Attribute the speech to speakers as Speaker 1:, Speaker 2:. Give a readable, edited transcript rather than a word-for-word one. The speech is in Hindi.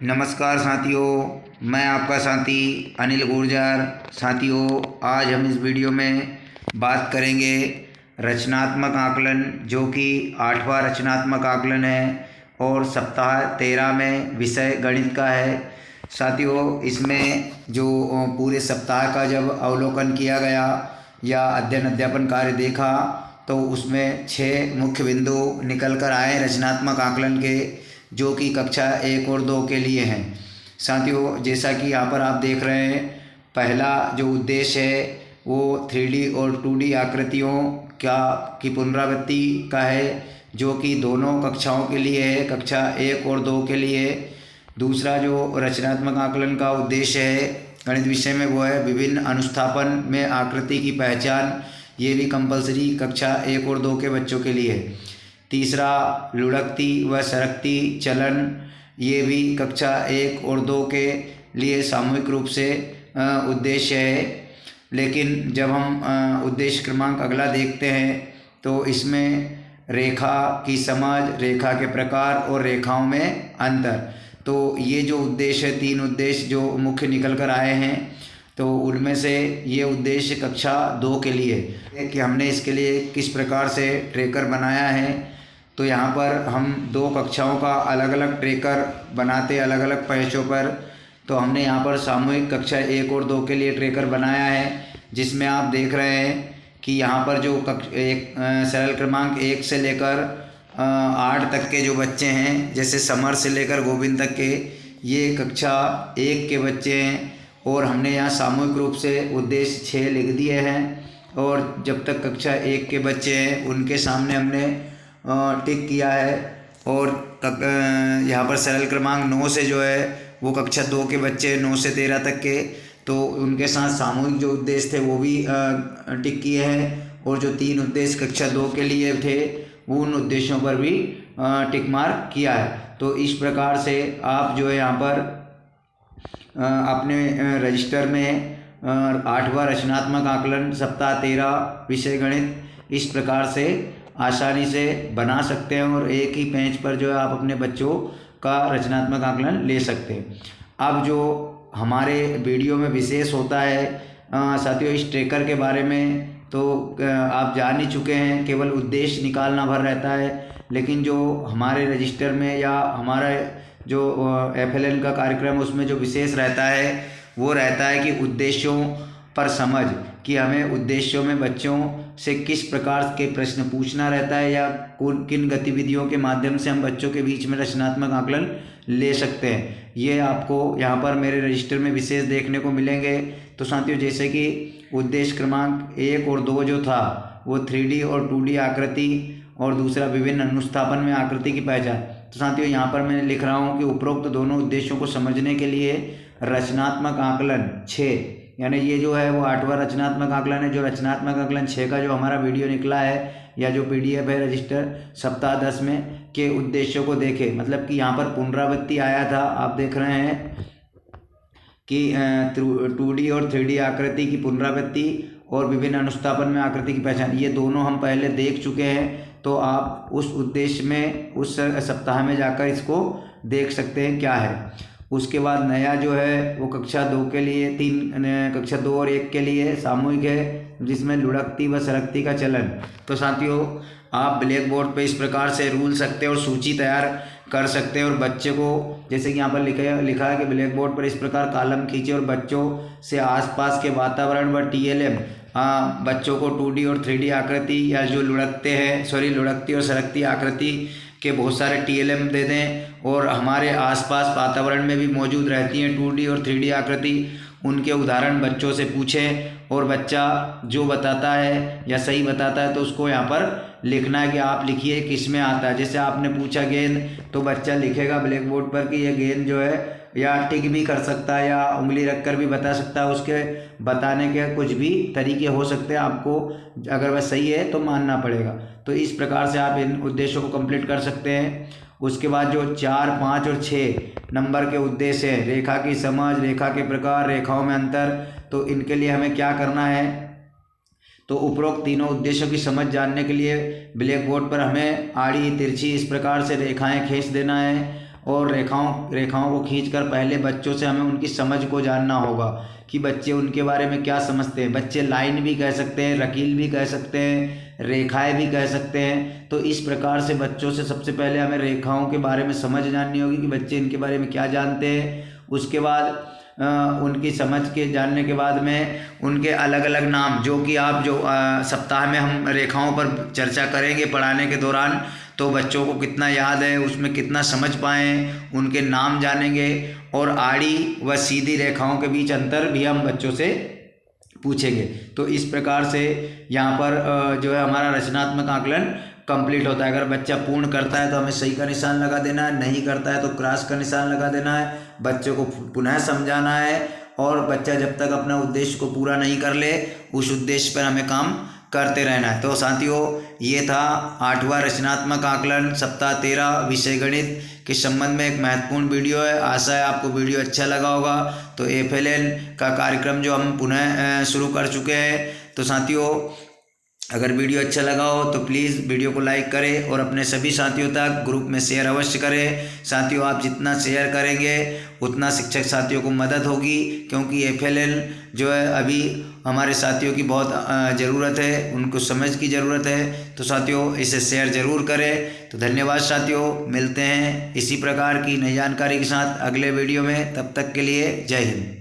Speaker 1: नमस्कार साथियों, मैं आपका साथी अनिल गुर्जर। साथियों, आज हम इस वीडियो में बात करेंगे रचनात्मक आकलन, जो कि 8वां रचनात्मक आकलन है और सप्ताह 13 में विषय गणित का है। साथियों, इसमें जो पूरे सप्ताह का जब अवलोकन किया गया या अध्ययन अध्यापन कार्य देखा तो उसमें 6 मुख्य बिंदु निकल कर आए रचनात्मक आकलन के, जो कि कक्षा 1 और 2 के लिए हैं। साथियों, जैसा कि यहाँ पर आप देख रहे हैं, पहला जो उद्देश्य है वो 3D और 2D आकृतियों की पुनरावृत्ति का है, जो कि दोनों कक्षाओं के लिए है, कक्षा 1 और 2 के लिए। दूसरा जो रचनात्मक आकलन का उद्देश्य है गणित विषय में वो है विभिन्न अनुस्थापन में आकृति की पहचान। ये भी कंपलसरी कक्षा 1 और 2 के बच्चों के लिए है। तीसरा लुढ़कती व सरकती चलन, ये भी कक्षा 1 और 2 के लिए सामूहिक रूप से उद्देश्य है। लेकिन जब हम उद्देश्य क्रमांक अगला देखते हैं तो इसमें रेखा की समझ, रेखा के प्रकार और रेखाओं में अंतर, तो ये जो उद्देश्य है, 3 उद्देश्य जो मुख्य निकल कर आए हैं, तो उनमें से ये उद्देश्य कक्षा 2 के लिए है कि हमने इसके लिए किस प्रकार से ट्रैकर बनाया है। तो यहाँ पर हम 2 कक्षाओं का अलग अलग ट्रैकर बनाते अलग अलग पैचों पर। तो हमने यहाँ पर सामूहिक कक्षा 1 और 2 के लिए ट्रैकर बनाया है, जिसमें आप देख रहे हैं कि यहाँ पर जो सरल क्रमांक 1 से लेकर 8 तक के जो बच्चे हैं, जैसे समर से लेकर गोविंद तक के, ये कक्षा 1 के बच्चे हैं और हमने यहाँ सामूहिक रूप से उद्देश्य 6 लिख दिए हैं। और जब तक कक्षा 1 के बच्चे हैं उनके सामने हमने टिक किया है। और यहाँ पर सरल क्रमांक 9 से जो है वो कक्षा 2 के बच्चे 9 से 13 तक के, तो उनके साथ सामूहिक जो उद्देश्य थे वो भी टिक किए हैं। और जो 3 उद्देश्य कक्षा 2 के लिए थे वो उन उद्देश्यों पर भी टिक मार्क किया है। तो इस प्रकार से आप जो है यहाँ पर अपने रजिस्टर में 8वां रचनात्मक आकलन सप्ताह 13 विषय गणित इस प्रकार से आसानी से बना सकते हैं और एक ही पेज पर जो है आप अपने बच्चों का रचनात्मक आकलन ले सकते हैं। अब जो हमारे वीडियो में विशेष होता है साथियों, इस ट्रैकर के बारे में तो आप जान ही चुके हैं, केवल उद्देश्य निकालना भर रहता है। लेकिन जो हमारे रजिस्टर में या हमारा जो FLN का कार्यक्रम उसमें जो विशेष रहता है वो रहता है कि उद्देश्यों पर समझ, कि हमें उद्देश्यों में बच्चों से किस प्रकार के प्रश्न पूछना रहता है या किन गतिविधियों के माध्यम से हम बच्चों के बीच में रचनात्मक आकलन ले सकते हैं। ये आपको यहाँ पर मेरे रजिस्टर में विशेष देखने को मिलेंगे। तो साथियों, जैसे कि उद्देश्य क्रमांक 1 और 2 जो था वो 3D और 2D आकृति और दूसरा विभिन्न अनुस्थापन में आकृति की पहचान। तो साथियों, यहाँ पर मैं लिख रहा हूँ कि उपरोक्त दोनों उद्देश्यों को समझने के लिए रचनात्मक आकलन 6, यानी ये जो है वो 8वां रचनात्मक आकलन है। जो रचनात्मक आकलन 6 का जो हमारा वीडियो निकला है या जो PDF है रजिस्टर सप्ताह 10 में के उद्देश्यों को देखें। मतलब कि यहाँ पर पुनरावृत्ति आया था, आप देख रहे हैं कि 2D और 3D आकृति की पुनरावृत्ति और विभिन्न अनुस्थापन में आकृति की पहचान, ये दोनों हम पहले देख चुके हैं। तो आप उस उद्देश्य में उस सप्ताह में जाकर इसको देख सकते हैं क्या है। उसके बाद नया जो है वो कक्षा 2 के लिए कक्षा 2 और 1 के लिए सामूहिक है, जिसमें लुढ़कती व सरकती का चलन। तो साथियों, आप ब्लैक बोर्ड पे इस प्रकार से रूल सकते हैं और सूची तैयार कर सकते हैं और बच्चे को, जैसे कि यहाँ पर लिखा है कि ब्लैक बोर्ड पर इस प्रकार कॉलम खींचे और बच्चों से आसपास के वातावरण व TLM बच्चों को 2D और 3D आकृति या जो लुढ़कती और सरकती आकृति के बहुत सारे TLM दे दें और हमारे आसपास वातावरण में भी मौजूद रहती हैं 2D और 3D आकृति, उनके उदाहरण बच्चों से पूछें और बच्चा जो बताता है या सही बताता है तो उसको यहाँ पर लिखना है कि आप लिखिए किस में आता है। जैसे आपने पूछा गेंद, तो बच्चा लिखेगा ब्लैक बोर्ड पर कि यह गेंद जो है, या टिक भी कर सकता है या उंगली रखकर भी बता सकता है। उसके बताने के कुछ भी तरीके हो सकते हैं, आपको अगर वह सही है तो मानना पड़ेगा। तो इस प्रकार से आप इन उद्देश्यों को कंप्लीट कर सकते हैं। उसके बाद जो 4, 5 और 6 नंबर के उद्देश्य हैं, रेखा की समझ, रेखा के प्रकार, रेखाओं में अंतर, तो इनके लिए हमें क्या करना है। तो उपरोक्त तीनों उद्देश्यों की समझ जानने के लिए ब्लैक बोर्ड पर हमें आड़ी तिरछी इस प्रकार से रेखाएं खींच देना है और रेखाओं को खींचकर पहले बच्चों से हमें उनकी समझ को जानना होगा कि बच्चे उनके बारे में क्या समझते हैं। बच्चे लाइन भी कह सकते हैं, रकील भी कह सकते हैं, रेखाएं भी कह सकते हैं। तो इस प्रकार से बच्चों से सबसे पहले हमें रेखाओं के बारे में समझ जाननी होगी कि बच्चे इनके बारे में क्या जानते हैं। उसके बाद उनकी समझ के जानने के बाद में उनके अलग अलग नाम, जो कि आप जो सप्ताह में हम रेखाओं पर चर्चा करेंगे पढ़ाने के दौरान, तो बच्चों को कितना याद है, उसमें कितना समझ पाएँ, उनके नाम जानेंगे। और आड़ी व सीधी रेखाओं के बीच अंतर भी हम बच्चों से पूछेंगे। तो इस प्रकार से यहाँ पर जो है हमारा रचनात्मक आकलन कंप्लीट होता है। अगर बच्चा पूर्ण करता है तो हमें सही का निशान लगा देना है, नहीं करता है तो क्रॉस का निशान लगा देना है। बच्चों को पुनः समझाना है और बच्चा जब तक अपना उद्देश्य को पूरा नहीं कर ले उस उद्देश्य पर हमें काम करते रहना है। तो साथियों, ये था 8वां रचनात्मक आकलन सप्ताह 13 विषय गणित के संबंध में एक महत्वपूर्ण वीडियो है। आशा है आपको वीडियो अच्छा लगा होगा। तो FLN का कार्यक्रम जो हम पुनः शुरू कर चुके हैं। तो साथियों, अगर वीडियो अच्छा लगा हो तो प्लीज़ वीडियो को लाइक करें और अपने सभी साथियों तक ग्रुप में शेयर अवश्य करें। साथियों, आप जितना शेयर करेंगे उतना शिक्षक साथियों को मदद होगी, क्योंकि FLN जो है अभी हमारे साथियों की बहुत ज़रूरत है, उनको समझ की ज़रूरत है। तो साथियों, इसे शेयर ज़रूर करें। तो धन्यवाद साथियों, मिलते हैं इसी प्रकार की नई जानकारी के साथ अगले वीडियो में। तब तक के लिए जय हिंद।